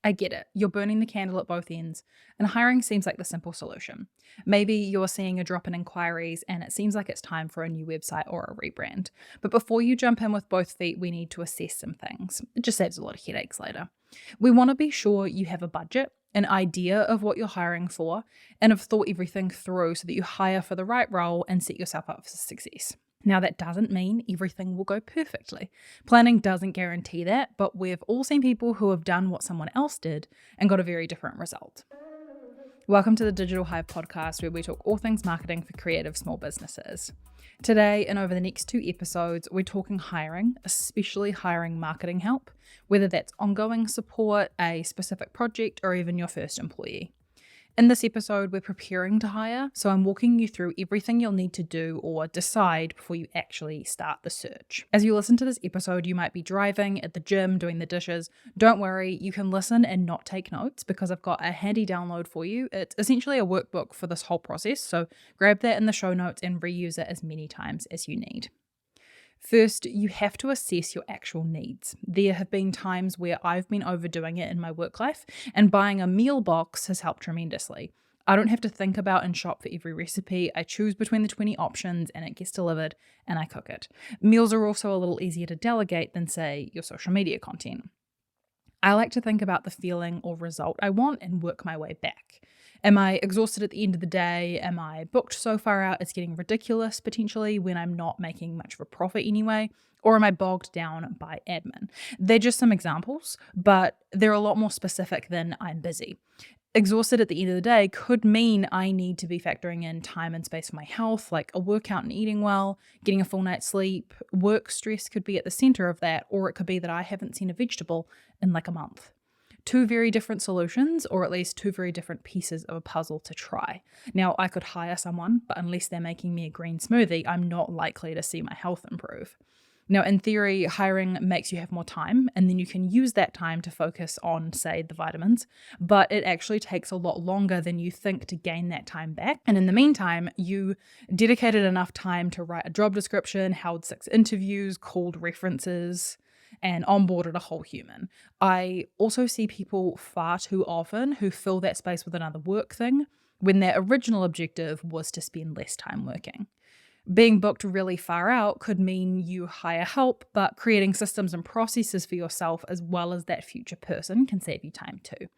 I get it. You're burning the candle at both ends, and hiring seems like the simple solution. Maybe you're seeing a drop in inquiries and it seems like it's time for a new website or a rebrand. But before you jump in with both feet, we need to assess some things. It just saves a lot of headaches later. We want to be sure you have a budget, an idea of what you're hiring for, and have thought everything through so that you hire for the right role and set yourself up for success. Now, that doesn't mean everything will go perfectly. Planning doesn't guarantee that, but we've all seen people who have done what someone else did and got a very different result. Welcome to the Digital Hive podcast, where we talk all things marketing for creative small businesses. Today, and over the next 2 episodes, we're talking hiring, especially hiring marketing help, whether that's ongoing support, a specific project, or even your first employee. In this episode, we're preparing to hire, so I'm walking you through everything you'll need to do or decide before you actually start the search. As you listen to this episode, you might be driving, at the gym, doing the dishes. Don't worry, you can listen and not take notes because I've got a handy download for you. It's essentially a workbook for this whole process, so grab that in the show notes and reuse it as many times as you need. First, you have to assess your actual needs. There have been times where I've been overdoing it in my work life, and buying a meal box has helped tremendously. I don't have to think about and shop for every recipe. I choose between the 20 options and it gets delivered and I cook it. Meals are also a little easier to delegate than, say, your social media content. I like to think about the feeling or result I want and work my way back. Am I exhausted at the end of the day? Am I booked so far out it's getting ridiculous potentially when I'm not making much of a profit anyway? Or am I bogged down by admin? They're just some examples, but they're a lot more specific than I'm busy. Exhausted at the end of the day could mean I need to be factoring in time and space for my health, like a workout and eating well, getting a full night's sleep. Work stress could be at the center of that, or it could be that I haven't seen a vegetable in like a month. 2 very different solutions, or at least 2 very different pieces of a puzzle to try. Now, I could hire someone, but unless they're making me a green smoothie, I'm not likely to see my health improve. Now, in theory, hiring makes you have more time, and then you can use that time to focus on, say, the vitamins, but it actually takes a lot longer than you think to gain that time back. And in the meantime, you dedicated enough time to write a job description, held 6 interviews, called references, and onboarded a whole human. I also see people far too often who fill that space with another work thing when their original objective was to spend less time working. Being booked really far out could mean you hire help, but creating systems and processes for yourself as well as that future person can save you time too.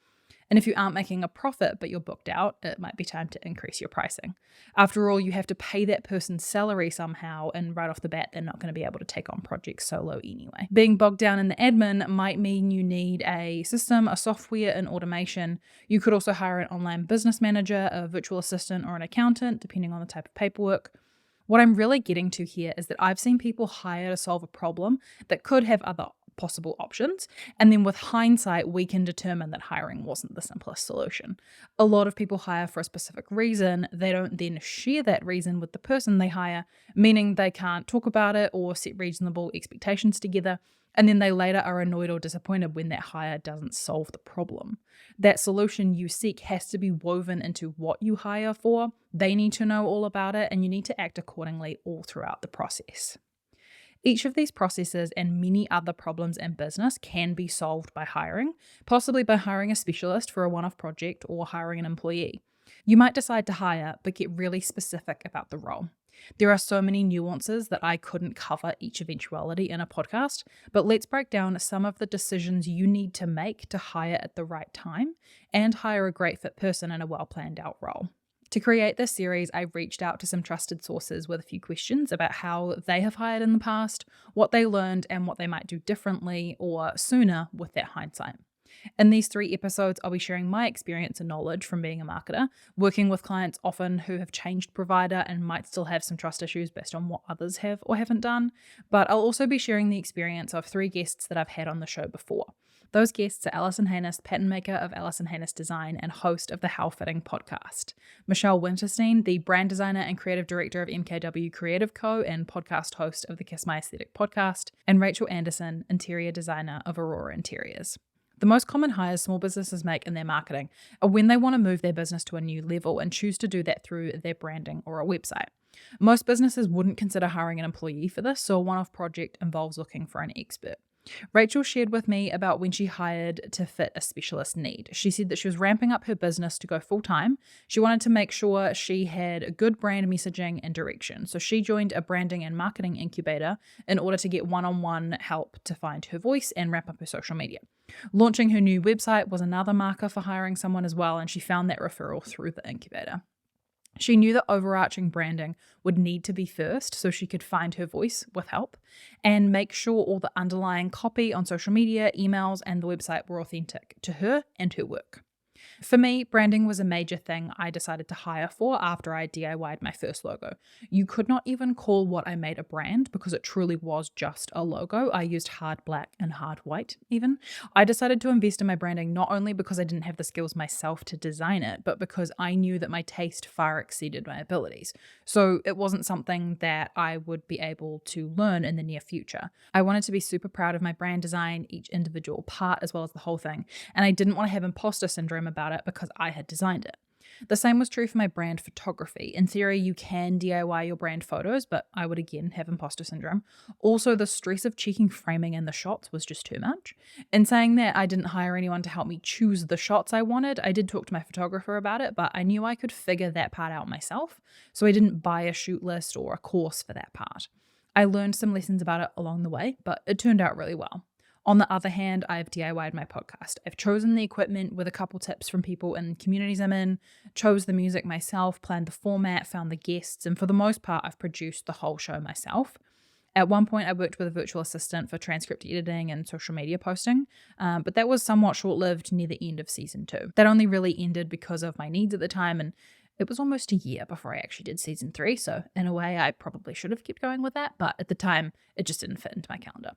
And if you aren't making a profit but you're booked out, it might be time to increase your pricing. After all, you have to pay that person's salary somehow, and right off the bat, they're not going to be able to take on projects solo anyway. Being bogged down in the admin might mean you need a system, a software, and automation. You could also hire an online business manager, a virtual assistant, or an accountant, depending on the type of paperwork. What I'm really getting to here is that I've seen people hire to solve a problem that could have other possible options, and then with hindsight, we can determine that hiring wasn't the simplest solution. A lot of people hire for a specific reason. They don't then share that reason with the person they hire, meaning they can't talk about it or set reasonable expectations together, and then they later are annoyed or disappointed when that hire doesn't solve the problem. That solution you seek has to be woven into what you hire for. They need to know all about it, and you need to act accordingly all throughout the process. Each of these processes and many other problems in business can be solved by hiring, possibly by hiring a specialist for a one-off project or hiring an employee. You might decide to hire, but get really specific about the role. There are so many nuances that I couldn't cover each eventuality in a podcast, but let's break down some of the decisions you need to make to hire at the right time and hire a great fit person in a well-planned out role. To create this series, I reached out to some trusted sources with a few questions about how they have hired in the past, what they learned, and what they might do differently or sooner with that hindsight. In these 3 episodes, I'll be sharing my experience and knowledge from being a marketer, working with clients often who have changed provider and might still have some trust issues based on what others have or haven't done. But I'll also be sharing the experience of 3 guests that I've had on the show before. Those guests are Alison Haynes, pattern maker of Alison Haynes Design and host of the How Fitting podcast. Michelle Winterstein, the brand designer and creative director of MKW Creative Co. and podcast host of the Kiss My Aesthetic podcast. And Rachel Anderson, interior designer of Aurora Interiors. The most common hires small businesses make in their marketing are when they want to move their business to a new level and choose to do that through their branding or a website. Most businesses wouldn't consider hiring an employee for this, so a one-off project involves looking for an expert. Rachel shared with me about when she hired to fit a specialist need. She said that she was ramping up her business to go full time. She wanted to make sure she had a good brand messaging and direction. So she joined a branding and marketing incubator in order to get one-on-one help to find her voice and ramp up her social media. Launching her new website was another marker for hiring someone as well, and she found that referral through the incubator. She knew that overarching branding would need to be first so she could find her voice with help and make sure all the underlying copy on social media, emails, and the website were authentic to her and her work. For me, branding was a major thing I decided to hire for after I DIY'd my first logo. You could not even call what I made a brand because it truly was just a logo. I used hard black and hard white even. I decided to invest in my branding not only because I didn't have the skills myself to design it, but because I knew that my taste far exceeded my abilities. So it wasn't something that I would be able to learn in the near future. I wanted to be super proud of my brand design, each individual part as well as the whole thing, and I didn't want to have imposter syndrome about it because I had designed it. The same was true for my brand photography. In theory, you can DIY your brand photos, but I would again have imposter syndrome. Also, the stress of checking framing and the shots was just too much. In saying that, I didn't hire anyone to help me choose the shots I wanted. I did talk to my photographer about it, but I knew I could figure that part out myself, so I didn't buy a shoot list or a course for that part. I learned some lessons about it along the way, but it turned out really well. On the other hand, I've DIY'd my podcast. I've chosen the equipment with a couple tips from people in communities I'm in, chose the music myself, planned the format, found the guests, and for the most part, I've produced the whole show myself. At one point, I worked with a virtual assistant for transcript editing and social media posting, but that was somewhat short-lived near the end of season 2. That only really ended because of my needs at the time, and it was almost a year before I actually did season 3, so in a way I probably should have kept going with that, but at the time it just didn't fit into my calendar.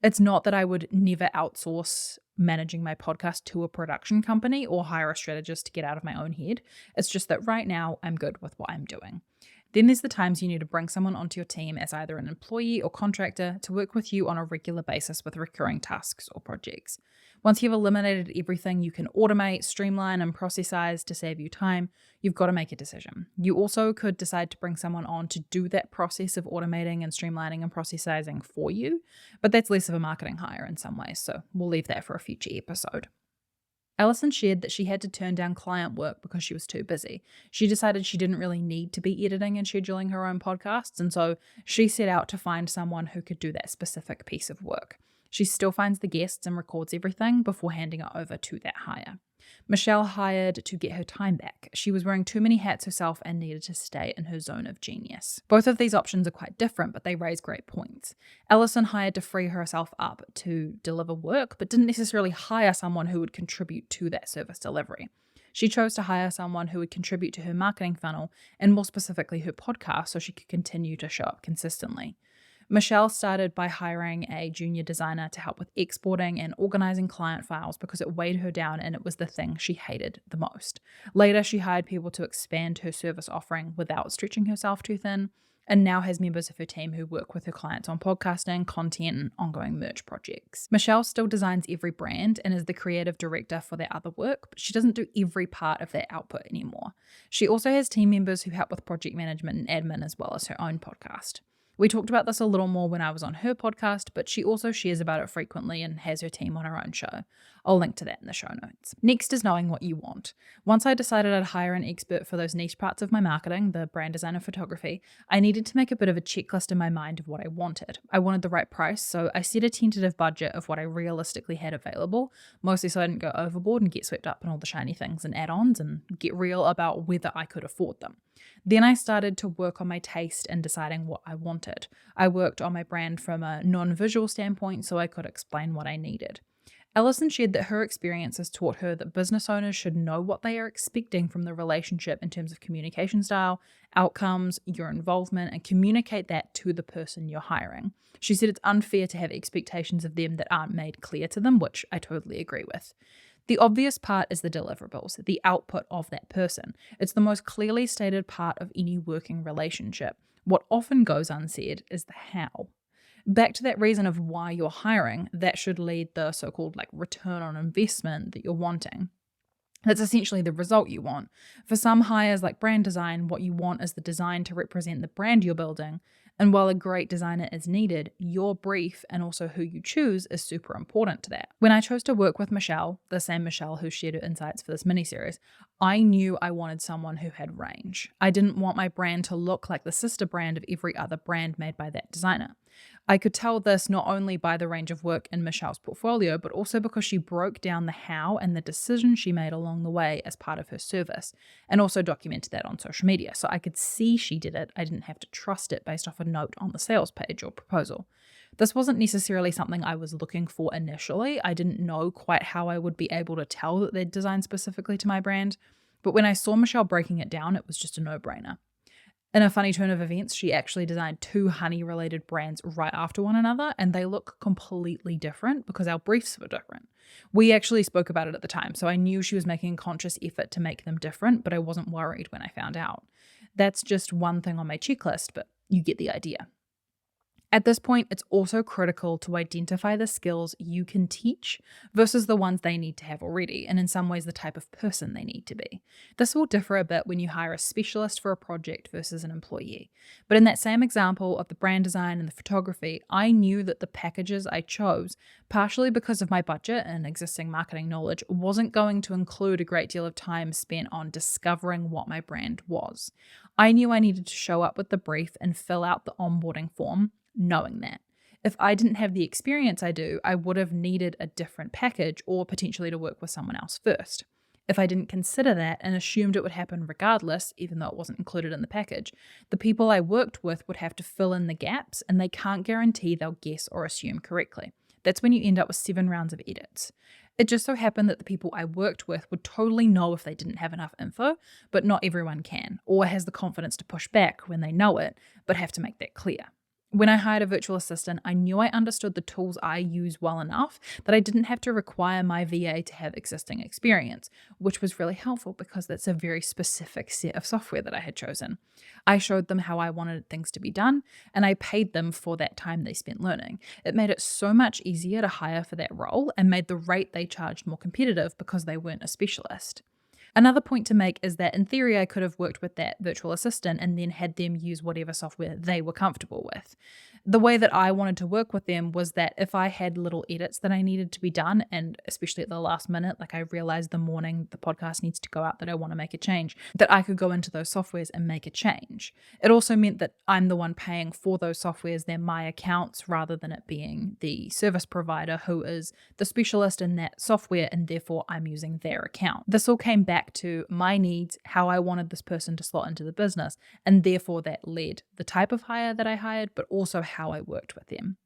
It's not that I would never outsource managing my podcast to a production company or hire a strategist to get out of my own head. It's just that right now I'm good with what I'm doing. Then there's the times you need to bring someone onto your team as either an employee or contractor to work with you on a regular basis with recurring tasks or projects. Once you've eliminated everything you can automate, streamline, and processize to save you time, you've got to make a decision. You also could decide to bring someone on to do that process of automating and streamlining and processizing for you, but that's less of a marketing hire in some ways, so we'll leave that for a future episode. Alison shared that she had to turn down client work because she was too busy. She decided she didn't really need to be editing and scheduling her own podcasts, and so she set out to find someone who could do that specific piece of work. She still finds the guests and records everything before handing it over to that hire. Michelle hired to get her time back. She was wearing too many hats herself and needed to stay in her zone of genius. Both of these options are quite different, but they raise great points. Alison hired to free herself up to deliver work, but didn't necessarily hire someone who would contribute to that service delivery. She chose to hire someone who would contribute to her marketing funnel and more specifically her podcast so she could continue to show up consistently. Michelle started by hiring a junior designer to help with exporting and organizing client files because it weighed her down and it was the thing she hated the most. Later, she hired people to expand her service offering without stretching herself too thin, and now has members of her team who work with her clients on podcasting, content, and ongoing merch projects. Michelle still designs every brand and is the creative director for their other work, but she doesn't do every part of their output anymore. She also has team members who help with project management and admin as well as her own podcast. We talked about this a little more when I was on her podcast, but she also shares about it frequently and has her team on her own show. I'll link to that in the show notes. Next is knowing what you want. Once I decided I'd hire an expert for those niche parts of my marketing, the brand design and photography, I needed to make a bit of a checklist in my mind of what I wanted. I wanted the right price, so I set a tentative budget of what I realistically had available, mostly so I didn't go overboard and get swept up in all the shiny things and add-ons and get real about whether I could afford them. Then I started to work on my taste and deciding what I wanted. I worked on my brand from a non-visual standpoint so I could explain what I needed. Alison shared that her experiences taught her that business owners should know what they are expecting from the relationship in terms of communication style, outcomes, your involvement, and communicate that to the person you're hiring. She said it's unfair to have expectations of them that aren't made clear to them, which I totally agree with. The obvious part is the deliverables, the output of that person. It's the most clearly stated part of any working relationship. What often goes unsaid is the how. Back to that reason of why you're hiring, that should lead the so-called return on investment that you're wanting. That's essentially the result you want. For some hires like brand design, what you want is the design to represent the brand you're building. And while a great designer is needed, your brief and also who you choose is super important to that. When I chose to work with Michelle, the same Michelle who shared her insights for this miniseries, I knew I wanted someone who had range. I didn't want my brand to look like the sister brand of every other brand made by that designer. I could tell this not only by the range of work in Michelle's portfolio, but also because she broke down the how and the decisions she made along the way as part of her service, and also documented that on social media. So I could see she did it. I didn't have to trust it based off a note on the sales page or proposal. This wasn't necessarily something I was looking for initially. I didn't know quite how I would be able to tell that they'd designed specifically to my brand. But when I saw Michelle breaking it down, it was just a no-brainer. In a funny turn of events, she actually designed 2 honey-related brands right after one another, and they look completely different because our briefs were different. We actually spoke about it at the time, so I knew she was making a conscious effort to make them different, but I wasn't worried when I found out. That's just one thing on my checklist, but you get the idea. At this point, it's also critical to identify the skills you can teach versus the ones they need to have already, and in some ways the type of person they need to be. This will differ a bit when you hire a specialist for a project versus an employee. But in that same example of the brand design and the photography, I knew that the packages I chose, partially because of my budget and existing marketing knowledge, wasn't going to include a great deal of time spent on discovering what my brand was. I knew I needed to show up with the brief and fill out the onboarding form, knowing that. If I didn't have the experience I do, I would have needed a different package or potentially to work with someone else first. If I didn't consider that and assumed it would happen regardless, even though it wasn't included in the package, the people I worked with would have to fill in the gaps, and they can't guarantee they'll guess or assume correctly. That's when you end up with 7 rounds of edits. It just so happened that the people I worked with would totally know if they didn't have enough info, but not everyone can, or has the confidence to push back when they know it, but have to make that clear. When I hired a virtual assistant, I knew I understood the tools I use well enough that I didn't have to require my VA to have existing experience, which was really helpful because that's a very specific set of software that I had chosen. I showed them how I wanted things to be done, and I paid them for that time they spent learning. It made it so much easier to hire for that role and made the rate they charged more competitive because they weren't a specialist. Another point to make is that in theory, I could have worked with that virtual assistant and then had them use whatever software they were comfortable with. The way that I wanted to work with them was that if I had little edits that I needed to be done, and especially at the last minute, like I realized the morning the podcast needs to go out that I want to make a change, that I could go into those softwares and make a change. It also meant that I'm the one paying for those softwares. They're my accounts rather than it being the service provider who is the specialist in that software, and therefore I'm using their account. This all came back to my needs, how I wanted this person to slot into the business, and therefore that led the type of hire that I hired, but also how I worked with them.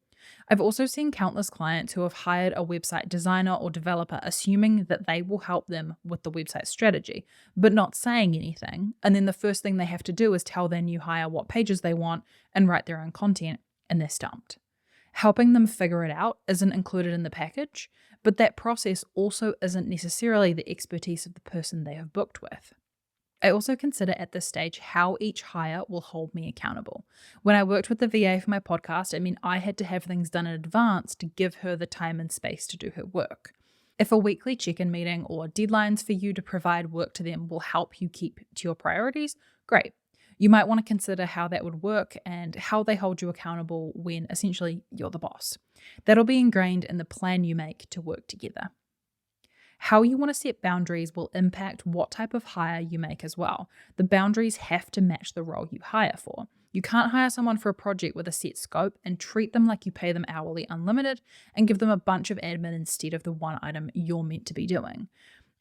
I've also seen countless clients who have hired a website designer or developer assuming that they will help them with the website strategy, but not saying anything, and then the first thing they have to do is tell their new hire what pages they want and write their own content, and they're stumped. Helping them figure it out isn't included in the package, but that process also isn't necessarily the expertise of the person they have booked with. I also consider at this stage how each hire will hold me accountable. When I worked with the VA for my podcast, I had to have things done in advance to give her the time and space to do her work. If a weekly check-in meeting or deadlines for you to provide work to them will help you keep to your priorities, great. You might want to consider how that would work and how they hold you accountable when essentially you're the boss. That'll be ingrained in the plan you make to work together. How you want to set boundaries will impact what type of hire you make as well. The boundaries have to match the role you hire for. You can't hire someone for a project with a set scope and treat them like you pay them hourly unlimited and give them a bunch of admin instead of the one item you're meant to be doing.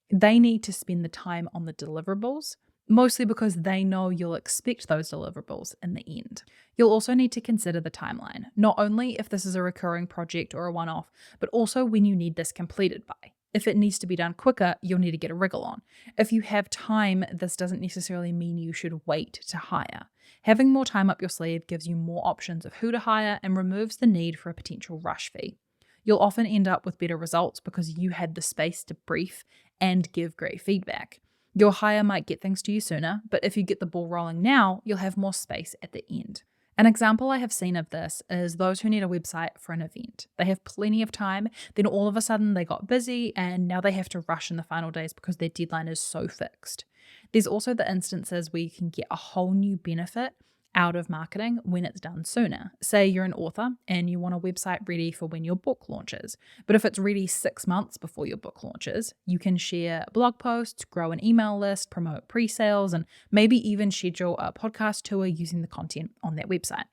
They need to spend the time on the deliverables, mostly because they know you'll expect those deliverables in the end. You'll also need to consider the timeline, not only if this is a recurring project or a one-off, but also when you need this completed by. If it needs to be done quicker, you'll need to get a wriggle on. If you have time, this doesn't necessarily mean you should wait to hire. Having more time up your sleeve gives you more options of who to hire and removes the need for a potential rush fee. You'll often end up with better results because you had the space to brief and give great feedback. Your hire might get things to you sooner, but if you get the ball rolling now, you'll have more space at the end. An example I have seen of this is those who need a website for an event. They have plenty of time, then all of a sudden they got busy and now they have to rush in the final days because their deadline is so fixed. There's also the instances where you can get a whole new benefit out of marketing when it's done sooner. Say you're an author and you want a website ready for when your book launches. But if it's ready 6 months before your book launches, you can share blog posts, grow an email list, promote pre-sales, and maybe even schedule a podcast tour using the content on that website.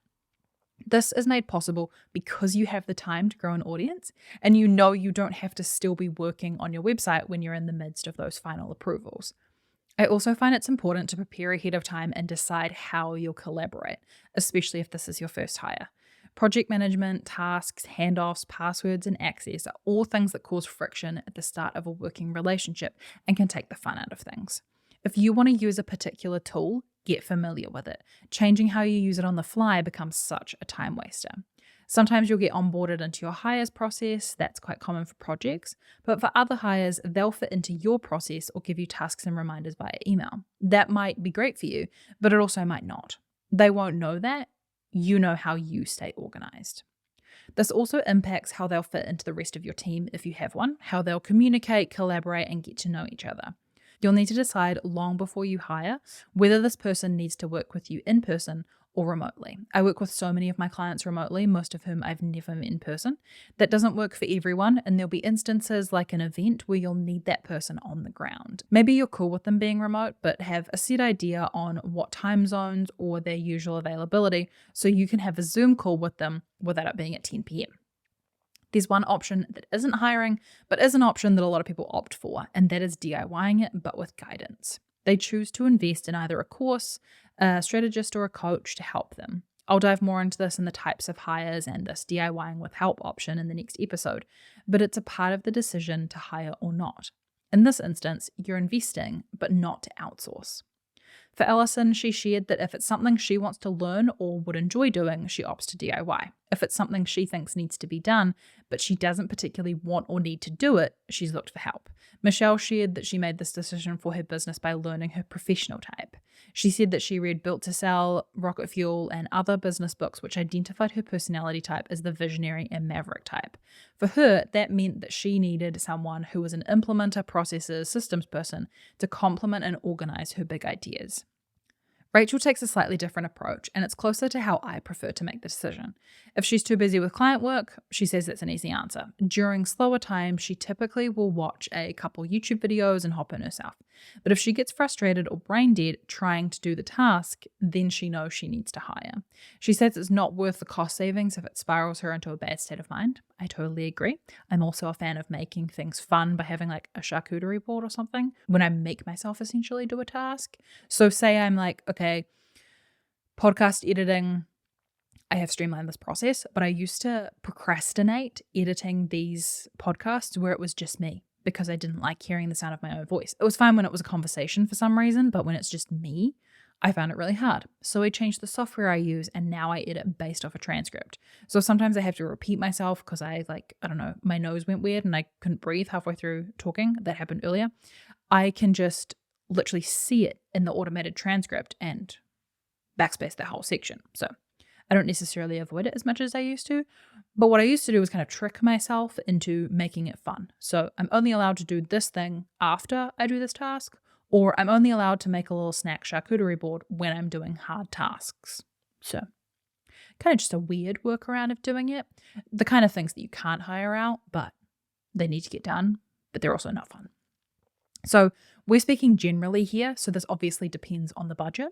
This is made possible because you have the time to grow an audience and you know you don't have to still be working on your website when you're in the midst of those final approvals. I also find it's important to prepare ahead of time and decide how you'll collaborate, especially if this is your first hire. Project management, tasks, handoffs, passwords, and access are all things that cause friction at the start of a working relationship and can take the fun out of things. If you want to use a particular tool, get familiar with it. Changing how you use it on the fly becomes such a time waster. Sometimes you'll get onboarded into your hires process. That's quite common for projects. But for other hires, they'll fit into your process or give you tasks and reminders via email. That might be great for you, but it also might not. They won't know that. You know how you stay organized. This also impacts how they'll fit into the rest of your team if you have one, how they'll communicate, collaborate, and get to know each other. You'll need to decide long before you hire whether this person needs to work with you in person or remotely. I work with so many of my clients remotely, most of whom I've never met in person. That doesn't work for everyone, and there'll be instances like an event where you'll need that person on the ground. Maybe you're cool with them being remote, but have a set idea on what time zones or their usual availability so you can have a Zoom call with them without it being at 10 p.m. There's one option that isn't hiring, but is an option that a lot of people opt for, and that is DIYing it, but with guidance. They choose to invest in either a course, a strategist, or a coach to help them. I'll dive more into this and the types of hires and this DIYing with help option in the next episode, but it's a part of the decision to hire or not. In this instance, you're investing, but not to outsource. For Alison, she shared that if it's something she wants to learn or would enjoy doing, she opts to DIY. If it's something she thinks needs to be done, but she doesn't particularly want or need to do it, she's looked for help. Michelle shared that she made this decision for her business by learning her professional type. She said that she read Built to Sell, Rocket Fuel, and other business books which identified her personality type as the visionary and maverick type. For her, that meant that she needed someone who was an implementer, processor, systems person to complement and organize her big ideas. Rachel takes a slightly different approach, and it's closer to how I prefer to make the decision. If she's too busy with client work, she says that's an easy answer. During slower times, she typically will watch a couple YouTube videos and hop in herself. But if she gets frustrated or brain dead trying to do the task, then she knows she needs to hire. She says it's not worth the cost savings if it spirals her into a bad state of mind. I totally agree. I'm also a fan of making things fun by having like a charcuterie board or something when I make myself essentially do a task. So say I'm like, okay, podcast editing, I have streamlined this process, but I used to procrastinate editing these podcasts where it was just me because I didn't like hearing the sound of my own voice. It was fine when it was a conversation for some reason, but when it's just me, I found it really hard. So I changed the software I use and now I edit based off a transcript. So sometimes I have to repeat myself because my nose went weird and I couldn't breathe halfway through talking. That happened earlier. I can just literally see it in the automated transcript and backspace the whole section. So I don't necessarily avoid it as much as I used to, but what I used to do was kind of trick myself into making it fun. So I'm only allowed to do this thing after I do this task, or I'm only allowed to make a little snack charcuterie board when I'm doing hard tasks. So kind of just a weird workaround of doing it. The kind of things that you can't hire out, but they need to get done, but they're also not fun. So we're speaking generally here, so this obviously depends on the budget.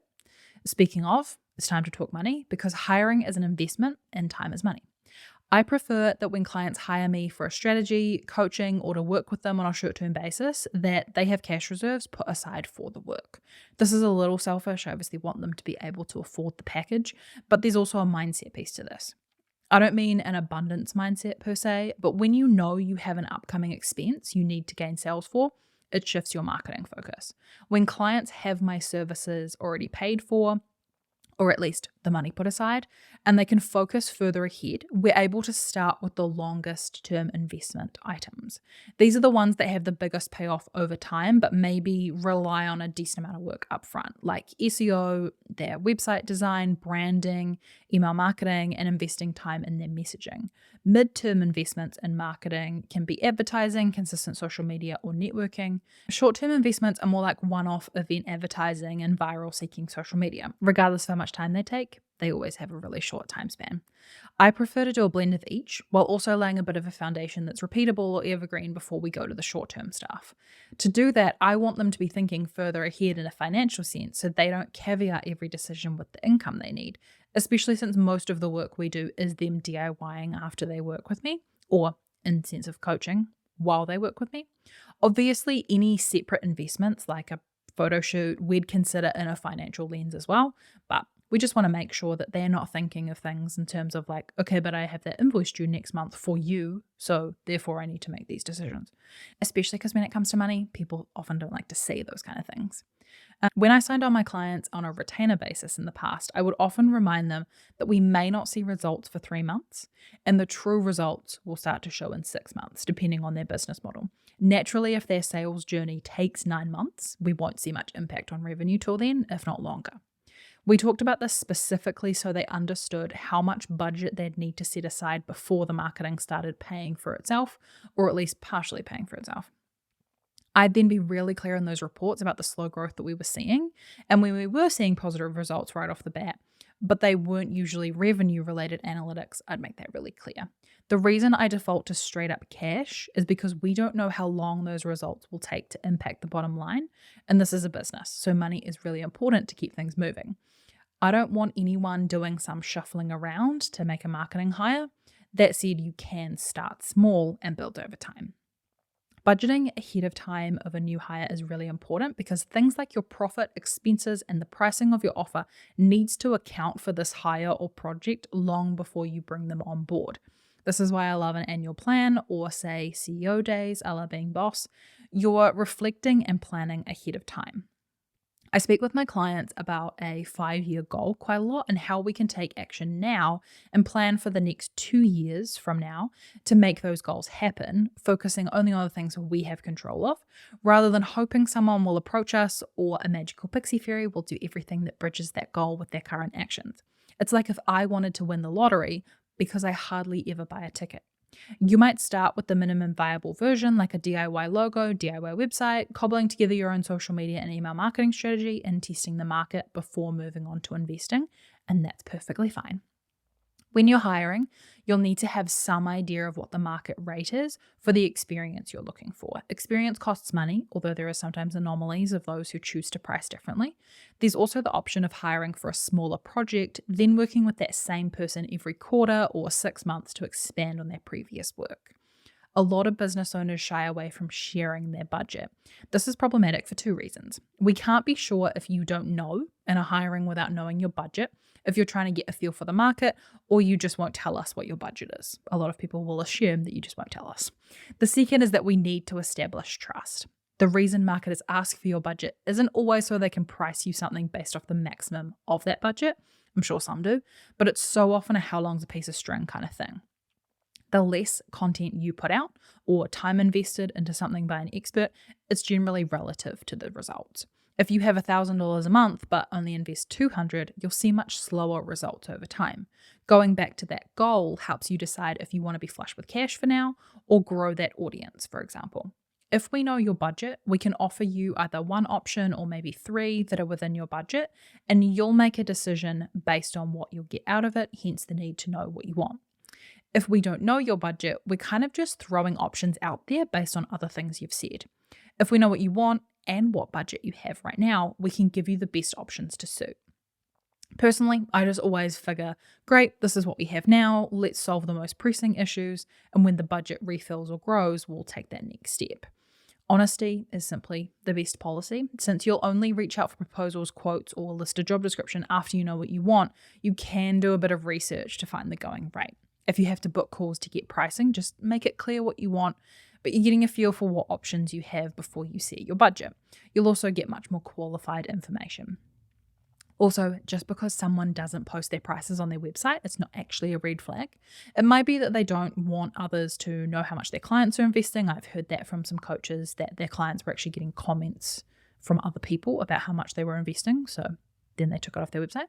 Speaking of, it's time to talk money because hiring is an investment and time is money. I prefer that when clients hire me for a strategy, coaching, or to work with them on a short-term basis, that they have cash reserves put aside for the work. This is a little selfish. I obviously want them to be able to afford the package, but there's also a mindset piece to this. I don't mean an abundance mindset per se, but when you know you have an upcoming expense you need to gain sales for, it shifts your marketing focus. When clients have my services already paid for, or at least the money put aside, and they can focus further ahead, we're able to start with the longest term investment items. These are the ones that have the biggest payoff over time, but maybe rely on a decent amount of work upfront, like SEO, their website design, branding, email marketing, and investing time in their messaging. Mid-term investments in marketing can be advertising, consistent social media, or networking. Short-term investments are more like one-off event advertising and viral-seeking social media. Regardless of how much time they take, they always have a really short time span. I prefer to do a blend of each, while also laying a bit of a foundation that's repeatable or evergreen before we go to the short-term stuff. To do that, I want them to be thinking further ahead in a financial sense so they don't caveat every decision with the income they need, especially since most of the work we do is them DIYing after they work with me, or in the sense of coaching while they work with me. Obviously, any separate investments like a photo shoot, we'd consider in a financial lens as well, but we just want to make sure that they're not thinking of things in terms of like, okay, but I have that invoice due next month for you, so therefore I need to make these decisions. Especially because when it comes to money, people often don't like to say those kind of things. When I signed on my clients on a retainer basis in the past, I would often remind them that we may not see results for 3 months, and the true results will start to show in 6 months, depending on their business model. Naturally, if their sales journey takes 9 months, we won't see much impact on revenue till then, if not longer. We talked about this specifically so they understood how much budget they'd need to set aside before the marketing started paying for itself, or at least partially paying for itself. I'd then be really clear in those reports about the slow growth that we were seeing, and when we were seeing positive results right off the bat, but they weren't usually revenue-related analytics, I'd make that really clear. The reason I default to straight up cash is because we don't know how long those results will take to impact the bottom line, and this is a business, so money is really important to keep things moving. I don't want anyone doing some shuffling around to make a marketing hire. That said, you can start small and build over time. Budgeting ahead of time of a new hire is really important because things like your profit, expenses, and the pricing of your offer needs to account for this hire or project long before you bring them on board. This is why I love an annual plan or say CEO days, a la being boss. You're reflecting and planning ahead of time. I speak with my clients about a 5-year goal quite a lot and how we can take action now and plan for the next 2 years from now to make those goals happen, focusing only on the things we have control of, rather than hoping someone will approach us or a magical pixie fairy will do everything that bridges that goal with their current actions. It's like if I wanted to win the lottery because I hardly ever buy a ticket. You might start with the minimum viable version like a DIY logo, DIY website, cobbling together your own social media and email marketing strategy and testing the market before moving on to investing, and that's perfectly fine. When you're hiring, you'll need to have some idea of what the market rate is for the experience you're looking for. Experience costs money, although there are sometimes anomalies of those who choose to price differently. There's also the option of hiring for a smaller project, then working with that same person every quarter or 6 months to expand on their previous work. A lot of business owners shy away from sharing their budget. This is problematic for 2 reasons. We can't be sure if you don't know and are hiring without knowing your budget, if you're trying to get a feel for the market, or you just won't tell us what your budget is. A lot of people will assume that you just won't tell us. The second is that we need to establish trust. The reason marketers ask for your budget isn't always so they can price you something based off the maximum of that budget. I'm sure some do, but it's so often a how long's a piece of string kind of thing. The less content you put out or time invested into something by an expert, it's generally relative to the results. If you have $1,000 a month but only invest $200, you'll see much slower results over time. Going back to that goal helps you decide if you want to be flush with cash for now or grow that audience, for example. If we know your budget, we can offer you either one option or maybe 3 that are within your budget, and you'll make a decision based on what you'll get out of it, hence the need to know what you want. If we don't know your budget, we're kind of just throwing options out there based on other things you've said. If we know what you want and what budget you have right now, we can give you the best options to suit. Personally, I just always figure, great, this is what we have now, let's solve the most pressing issues, and when the budget refills or grows, we'll take that next step. Honesty is simply the best policy. Since you'll only reach out for proposals, quotes, or list a job description after you know what you want, you can do a bit of research to find the going rate. If you have to book calls to get pricing, just make it clear what you want, but you're getting a feel for what options you have before you set your budget. You'll also get much more qualified information. Also, just because someone doesn't post their prices on their website, it's not actually a red flag. It might be that they don't want others to know how much their clients are investing. I've heard that from some coaches that their clients were actually getting comments from other people about how much they were investing. So then they took it off their website.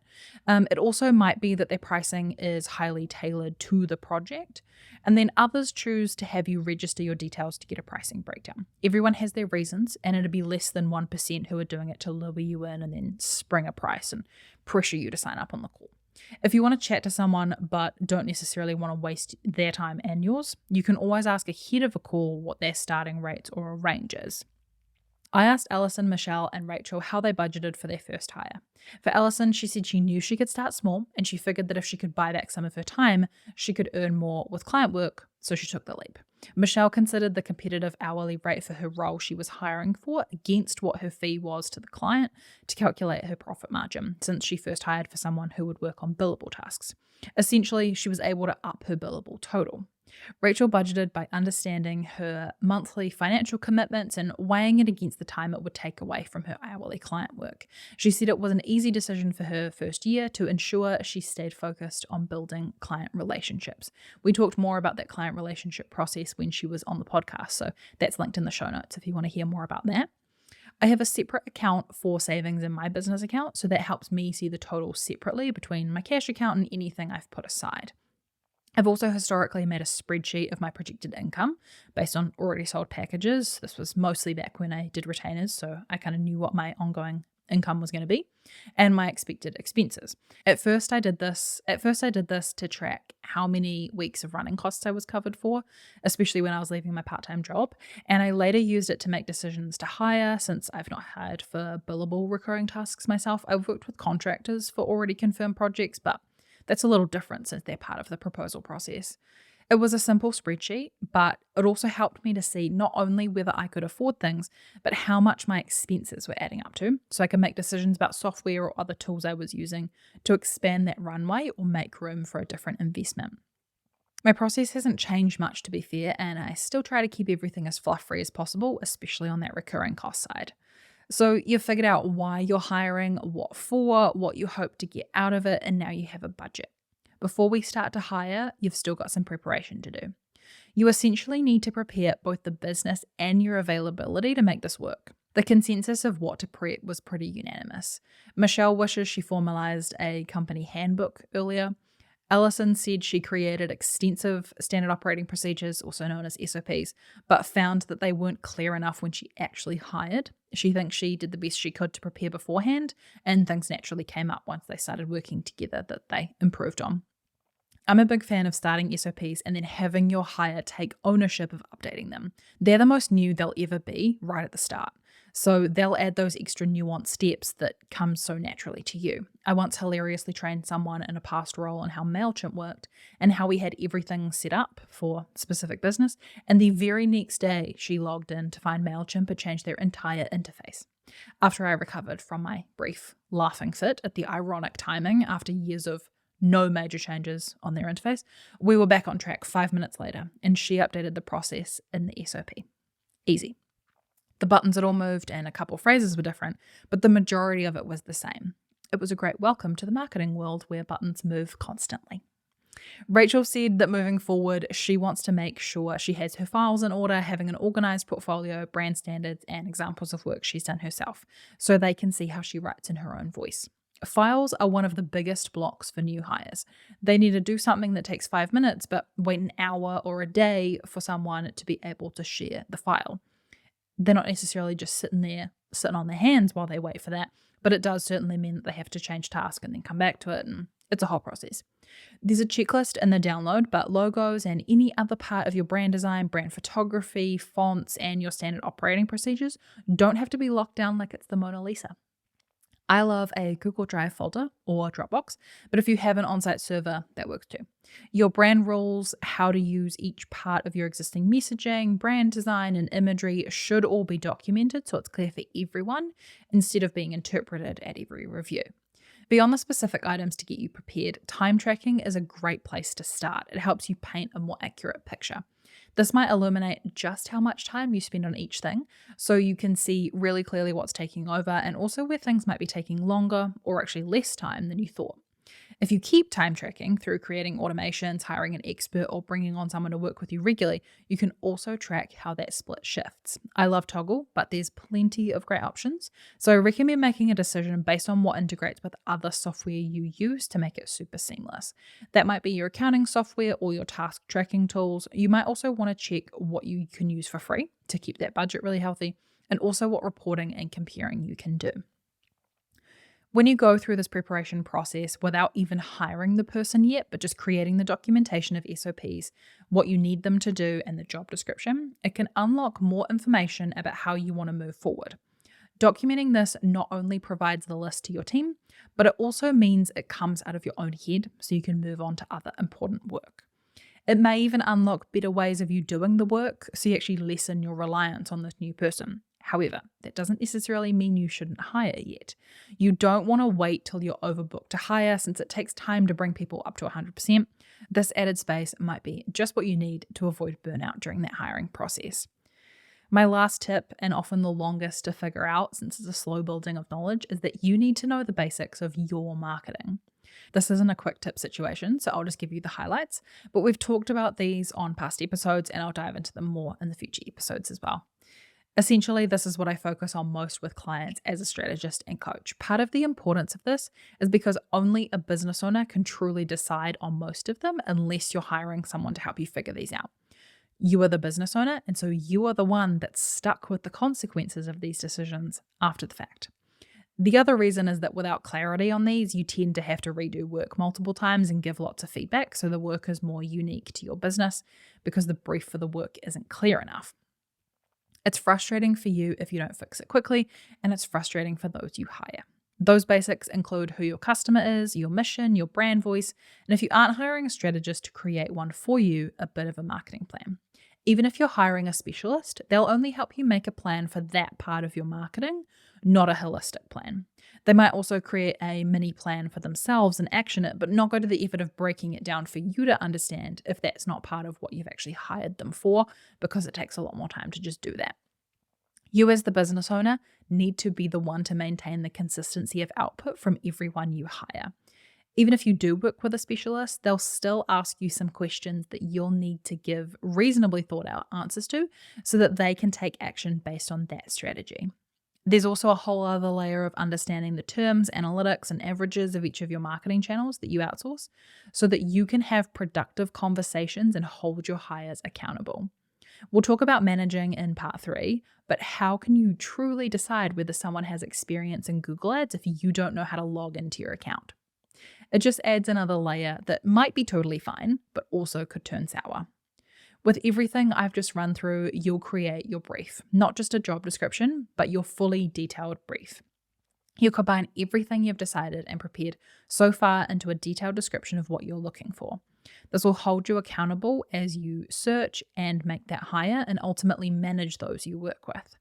It also might be that their pricing is highly tailored to the project. And then others choose to have you register your details to get a pricing breakdown. Everyone has their reasons, and it'd be less than 1% who are doing it to lure you in and then spring a price and pressure you to sign up on the call. If you want to chat to someone but don't necessarily want to waste their time and yours, you can always ask ahead of a call what their starting rates or a range is. I asked Alison, Michelle, and Rachel how they budgeted for their first hire. For Alison, she said she knew she could start small and she figured that if she could buy back some of her time, she could earn more with client work, so she took the leap. Michelle considered the competitive hourly rate for her role she was hiring for against what her fee was to the client to calculate her profit margin, since she first hired for someone who would work on billable tasks. Essentially, she was able to up her billable total. Rachel budgeted by understanding her monthly financial commitments and weighing it against the time it would take away from her hourly client work. She said it was an easy decision for her first year to ensure she stayed focused on building client relationships. We talked more about that client relationship process when she was on the podcast, so that's linked in the show notes if you want to hear more about that. I have a separate account for savings in my business account, so that helps me see the total separately between my cash account and anything I've put aside. I've also historically made a spreadsheet of my projected income based on already sold packages. This was mostly back when I did retainers, so I kind of knew what my ongoing income was going to be and my expected expenses. At first I did this to track how many weeks of running costs I was covered for, especially when I was leaving my part-time job, and I later used it to make decisions to hire. Since I've not hired for billable recurring tasks myself, I've worked with contractors for already confirmed projects, but that's a little different since they're part of the proposal process. It was a simple spreadsheet, but it also helped me to see not only whether I could afford things, but how much my expenses were adding up to, so I could make decisions about software or other tools I was using to expand that runway or make room for a different investment. My process hasn't changed much, to be fair, and I still try to keep everything as fluff-free as possible, especially on that recurring cost side. So you've figured out why you're hiring, what for, what you hope to get out of it, and now you have a budget. Before we start to hire, you've still got some preparation to do. You essentially need to prepare both the business and your availability to make this work. The consensus of what to prep was pretty unanimous. Michelle wishes she formalized a company handbook earlier. Alison said she created extensive standard operating procedures, also known as SOPs, but found that they weren't clear enough when she actually hired. She thinks she did the best she could to prepare beforehand, and things naturally came up once they started working together that they improved on. I'm a big fan of starting SOPs and then having your hire take ownership of updating them. They're the most new they'll ever be right at the start. So they'll add those extra nuanced steps that come so naturally to you. I once hilariously trained someone in a past role on how MailChimp worked and how we had everything set up for specific business. And the very next day, she logged in to find MailChimp had changed their entire interface. After I recovered from my brief laughing fit at the ironic timing after years of no major changes on their interface, we were back on track 5 minutes later, and she updated the process in the SOP. Easy. The buttons had all moved and a couple phrases were different, but the majority of it was the same. It was a great welcome to the marketing world where buttons move constantly. Rachel said that moving forward, she wants to make sure she has her files in order, having an organized portfolio, brand standards, and examples of work she's done herself, so they can see how she writes in her own voice. Files are one of the biggest blocks for new hires. They need to do something that takes 5 minutes, but wait an hour or a day for someone to be able to share the file. They're not necessarily just sitting on their hands while they wait for that, but it does certainly mean that they have to change task and then come back to it, and it's a whole process. There's a checklist in the download, but logos and any other part of your brand design, brand photography, fonts, and your standard operating procedures don't have to be locked down like it's the Mona Lisa. I love a Google Drive folder or Dropbox, but if you have an on-site server, that works too. Your brand rules, how to use each part of your existing messaging, brand design, and imagery should all be documented so it's clear for everyone instead of being interpreted at every review. Beyond the specific items to get you prepared, time tracking is a great place to start. It helps you paint a more accurate picture. This might illuminate just how much time you spend on each thing, so you can see really clearly what's taking over and also where things might be taking longer or actually less time than you thought. If you keep time tracking through creating automations, hiring an expert, or bringing on someone to work with you regularly, you can also track how that split shifts. I love Toggle, but there's plenty of great options. So I recommend making a decision based on what integrates with other software you use to make it super seamless. That might be your accounting software or your task tracking tools. You might also want to check what you can use for free to keep that budget really healthy, and also what reporting and comparing you can do. When you go through this preparation process without even hiring the person yet, but just creating the documentation of SOPs, what you need them to do, and the job description, it can unlock more information about how you want to move forward. Documenting this not only provides the list to your team, but it also means it comes out of your own head so you can move on to other important work. It may even unlock better ways of you doing the work so you actually lessen your reliance on this new person. However, that doesn't necessarily mean you shouldn't hire yet. You don't want to wait till you're overbooked to hire, since it takes time to bring people up to 100%. This added space might be just what you need to avoid burnout during that hiring process. My last tip, and often the longest to figure out since it's a slow building of knowledge, is that you need to know the basics of your marketing. This isn't a quick tip situation, so I'll just give you the highlights, but we've talked about these on past episodes and I'll dive into them more in the future episodes as well. Essentially, this is what I focus on most with clients as a strategist and coach. Part of the importance of this is because only a business owner can truly decide on most of them unless you're hiring someone to help you figure these out. You are the business owner, and so you are the one that's stuck with the consequences of these decisions after the fact. The other reason is that without clarity on these, you tend to have to redo work multiple times and give lots of feedback, so the work is more unique to your business because the brief for the work isn't clear enough. It's frustrating for you if you don't fix it quickly, and it's frustrating for those you hire. Those basics include who your customer is, your mission, your brand voice, and if you aren't hiring a strategist to create one for you, a bit of a marketing plan. Even if you're hiring a specialist, they'll only help you make a plan for that part of your marketing, not a holistic plan. They might also create a mini plan for themselves and action it, but not go to the effort of breaking it down for you to understand if that's not part of what you've actually hired them for, because it takes a lot more time to just do that. You as the business owner need to be the one to maintain the consistency of output from everyone you hire. Even if you do work with a specialist, they'll still ask you some questions that you'll need to give reasonably thought out answers to so that they can take action based on that strategy. There's also a whole other layer of understanding the terms, analytics, and averages of each of your marketing channels that you outsource so that you can have productive conversations and hold your hires accountable. We'll talk about managing in part 3, but how can you truly decide whether someone has experience in Google Ads if you don't know how to log into your account? It just adds another layer that might be totally fine, but also could turn sour. With everything I've just run through, you'll create your brief, not just a job description, but your fully detailed brief. You'll combine everything you've decided and prepared so far into a detailed description of what you're looking for. This will hold you accountable as you search and make that hire and ultimately manage those you work with.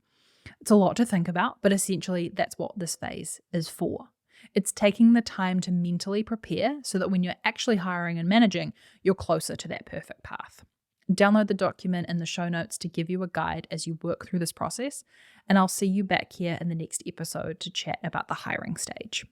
It's a lot to think about, but essentially that's what this phase is for. It's taking the time to mentally prepare so that when you're actually hiring and managing, you're closer to that perfect path. Download the document in the show notes to give you a guide as you work through this process, and I'll see you back here in the next episode to chat about the hiring stage.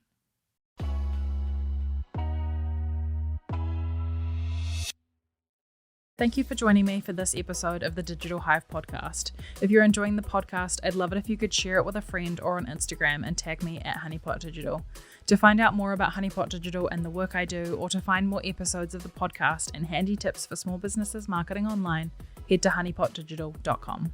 Thank you for joining me for this episode of the Digital Hive podcast. If you're enjoying the podcast, I'd love it if you could share it with a friend or on Instagram and tag me at Honeypot Digital. To find out more about Honeypot Digital and the work I do, or to find more episodes of the podcast and handy tips for small businesses marketing online, head to honeypotdigital.com.